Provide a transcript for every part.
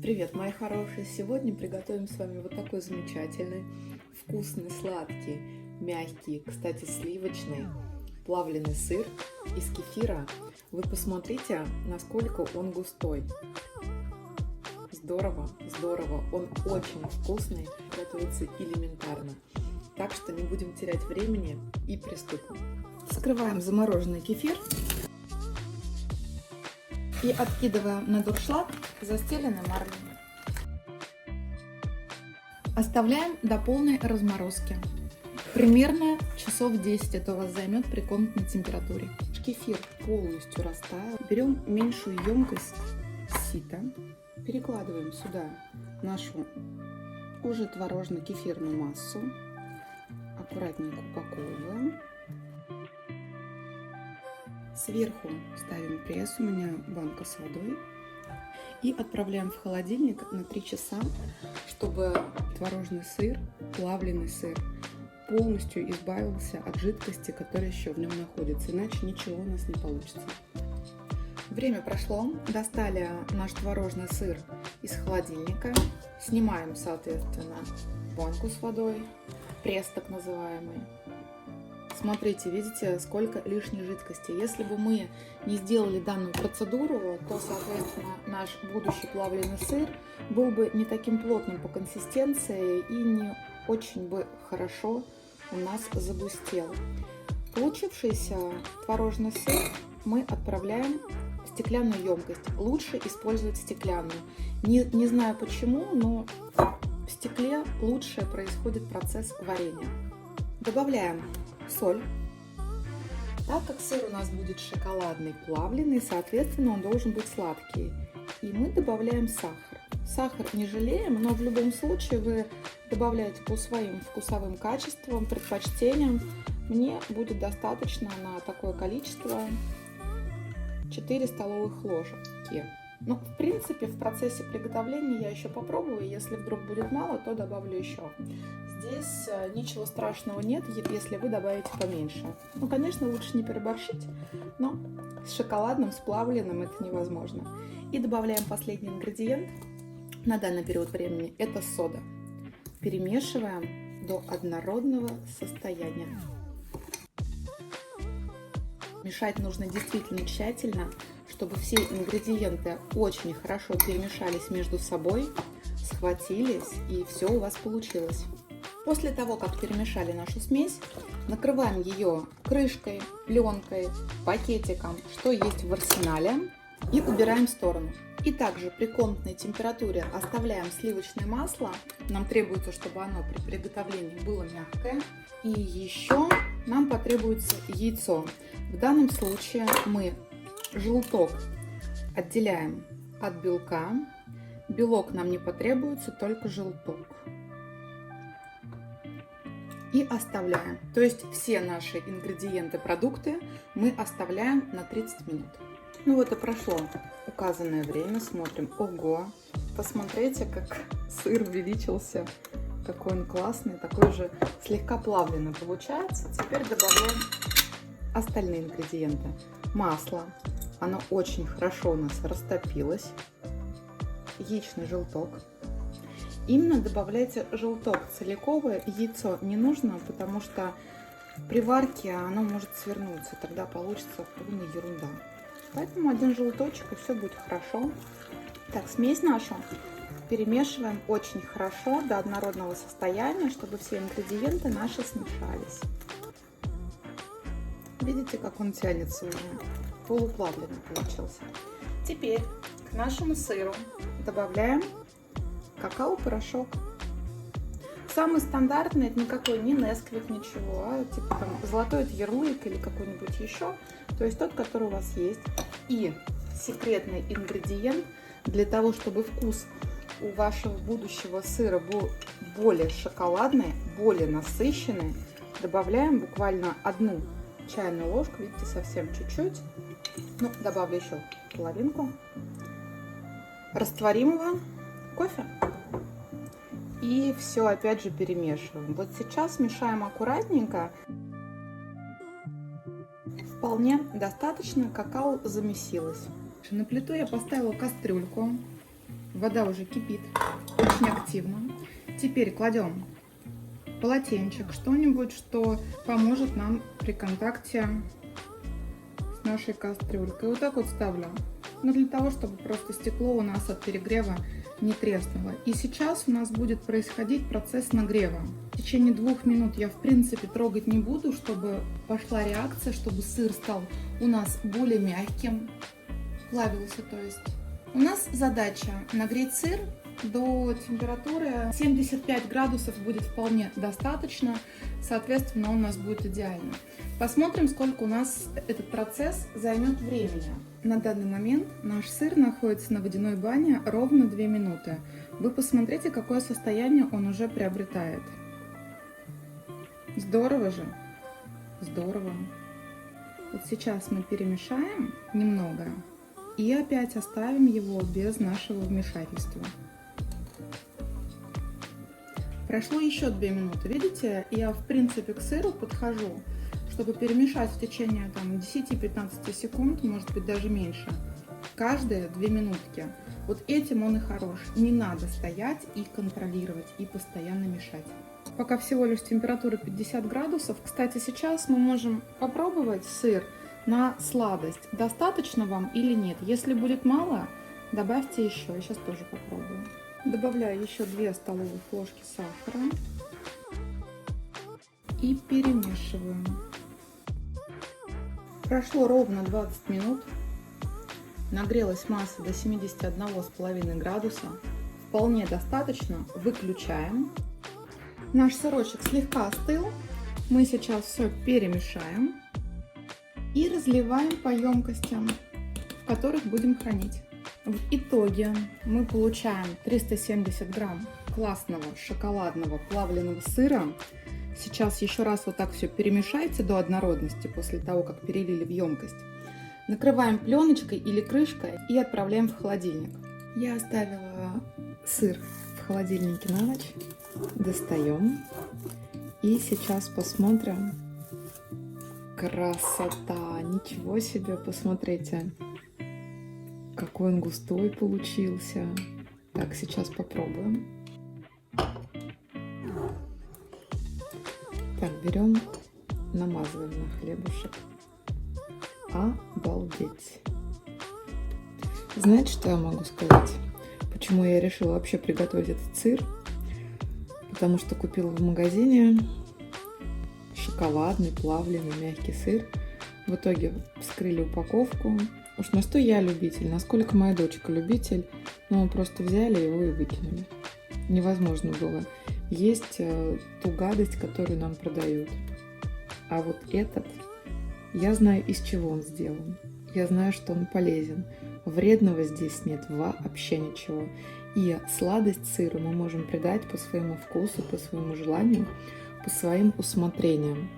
Привет, мои хорошие! Сегодня приготовим с вами вот такой замечательный, вкусный, сладкий, мягкий, кстати, сливочный, плавленый сыр из кефира. Вы посмотрите, насколько он густой. Здорово, здорово! Он очень вкусный, готовится элементарно. Так что не будем терять времени и приступим. Вскрываем замороженный кефир и откидываем на дуршлаг, застеленный марлей. Оставляем до полной разморозки. Примерно часов 10 это у вас займет при комнатной температуре. Кефир полностью растаял. Берем меньшую емкость сита, перекладываем сюда нашу уже творожно-кефирную массу, аккуратненько упаковываем. Сверху ставим пресс, у меня банка с водой, и отправляем в холодильник на 3 часа, чтобы творожный сыр, плавленый сыр, полностью избавился от жидкости, которая еще в нем находится, иначе ничего у нас не получится. Время прошло, достали наш творожный сыр из холодильника, снимаем, соответственно, банку с водой, пресс так называемый. Смотрите, видите, сколько лишней жидкости. Если бы мы не сделали данную процедуру, то, соответственно, наш будущий плавленый сыр был бы не таким плотным по консистенции и не очень бы хорошо у нас загустел. Получившийся творожный сыр мы отправляем в стеклянную емкость. Лучше использовать стеклянную. Не знаю почему, но в стекле лучше происходит процесс варения. Добавляем соль. Так как сыр у нас будет шоколадный, плавленый, соответственно, он должен быть сладкий. И мы добавляем сахар. Сахар не жалеем, но в любом случае вы добавляете по своим вкусовым качествам, предпочтениям. Мне будет достаточно на такое количество 4 столовых ложки. Ну, в принципе, в процессе приготовления я еще попробую. Если вдруг будет мало, то добавлю еще. Здесь ничего страшного нет, если вы добавите поменьше. Ну, конечно, лучше не переборщить, но с шоколадным, с плавленым это невозможно. И добавляем последний ингредиент на данный период времени. Это сода. Перемешиваем до однородного состояния. Мешать нужно действительно тщательно, чтобы все ингредиенты очень хорошо перемешались между собой, схватились и все у вас получилось. После того, как перемешали нашу смесь, накрываем ее крышкой, пленкой, пакетиком, что есть в арсенале, и убираем в сторону. И также при комнатной температуре оставляем сливочное масло. Нам требуется, чтобы оно при приготовлении было мягкое. И еще нам потребуется яйцо. В данном случае мы желток отделяем от белка. Белок нам не потребуется, только желток. И оставляем. То есть все наши ингредиенты, продукты мы оставляем на 30 минут. Ну вот и прошло указанное время. Смотрим. Ого! Посмотрите, как сыр увеличился. Какой он классный. Такой же слегка плавленый получается. Теперь добавляем остальные ингредиенты. Масло. Оно очень хорошо у нас растопилось. Яичный желток. Именно добавляйте желток. Целиковое яйцо не нужно, потому что при варке оно может свернуться. Тогда получится полная ерунда. Поэтому один желточек, и все будет хорошо. Так, смесь нашу перемешиваем очень хорошо до однородного состояния, чтобы все ингредиенты наши смешались. Видите, как он тянется уже? Полуплавленый получился. Теперь к нашему сыру добавляем какао-порошок. Самый стандартный, это никакой не Несквик, ничего, а типа там золотой ярлык или какой-нибудь еще. То есть тот, который у вас есть. И секретный ингредиент для того, чтобы вкус у вашего будущего сыра был более шоколадный, более насыщенный, добавляем буквально 1 чайную ложку, видите, совсем чуть-чуть. Ну, добавлю еще половинку растворимого кофе. И все опять же перемешиваем. Вот сейчас мешаем аккуратненько. Вполне достаточно, какао замесилось. На плиту я поставила кастрюльку. Вода уже кипит очень активно. Теперь кладем полотенчик, что-нибудь, что поможет нам при контакте с нашей кастрюлькой. Вот так вот ставлю. Но для того, чтобы просто стекло у нас от перегрева не треснуло. И сейчас у нас будет происходить процесс нагрева. В течение 2 минут я в принципе трогать не буду, чтобы пошла реакция, чтобы сыр стал у нас более мягким, плавился, то есть. У нас задача нагреть сыр до температуры 75 градусов будет вполне достаточно, соответственно, он у нас будет идеально. Посмотрим, сколько у нас этот процесс займет времени. На данный момент наш сыр находится на водяной бане ровно 2 минуты. Вы посмотрите, какое состояние он уже приобретает. Здорово же? Здорово. Вот сейчас мы перемешаем немного и опять оставим его без нашего вмешательства. Прошло еще 2 минуты. Видите, я в принципе к сыру подхожу, чтобы перемешать в течение 10-15 секунд, может быть даже меньше, каждые 2 минутки. Вот этим он и хорош. Не надо стоять и контролировать, и постоянно мешать. Пока всего лишь температура 50 градусов. Кстати, сейчас мы можем попробовать сыр на сладость. Достаточно вам или нет? Если будет мало, добавьте еще. Я сейчас тоже попробую. Добавляю еще 2 столовых ложки сахара и перемешиваю. Прошло ровно 20 минут. Нагрелась масса до 71,5 градуса. Вполне достаточно. Выключаем. Наш сырочек слегка остыл. Мы сейчас все перемешаем и разливаем по емкостям, в которых будем хранить. В итоге мы получаем 370 грамм классного шоколадного плавленного сыра. Сейчас еще раз вот так все перемешайте до однородности после того, как перелили в емкость. Накрываем пленочкой или крышкой и отправляем в холодильник. Я оставила сыр в холодильнике на ночь. Достаем. И сейчас посмотрим. Красота! Ничего себе, посмотрите. Какой он густой получился. Так, сейчас попробуем. Так, берем, намазываем на хлебушек. Обалдеть! Знаете, что я могу сказать? Почему я решила вообще приготовить этот сыр? Потому что купила в магазине шоколадный, плавленый, мягкий сыр. В итоге вскрыли упаковку. Уж на что я любитель, насколько моя дочка любитель, но мы просто взяли его и выкинули. Невозможно было есть ту гадость, которую нам продают. А вот этот, я знаю, из чего он сделан. Я знаю, что он полезен. Вредного здесь нет вообще ничего. И сладость сыра мы можем придать по своему вкусу, по своему желанию, по своим усмотрениям.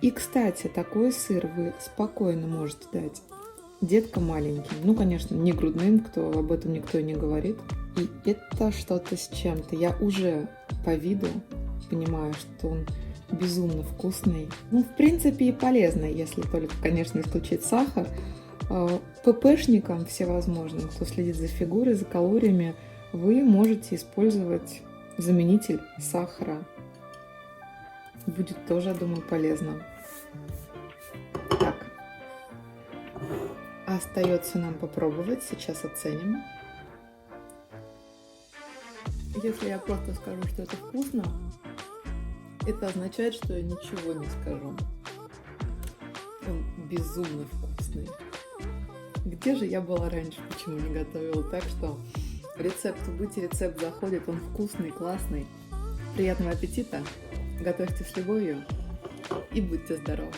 И, кстати, такой сыр вы спокойно можете дать деткам маленьким. Ну, конечно, не грудным, кто об этом никто и не говорит. И это что-то с чем-то. Я уже по виду понимаю, что он безумно вкусный. Ну, в принципе, и полезный, если только, конечно, исключить сахар. ППшникам всевозможным, кто следит за фигурой, за калориями, вы можете использовать заменитель сахара. Будет тоже, я думаю, полезно. Так. Остается нам попробовать. Сейчас оценим. Если я просто скажу, что это вкусно, это означает, что я ничего не скажу. Он безумно вкусный. Где же я была раньше, почему не готовила? Так что рецепт заходит, он вкусный, классный. Приятного аппетита, готовьте с любовью и будьте здоровы!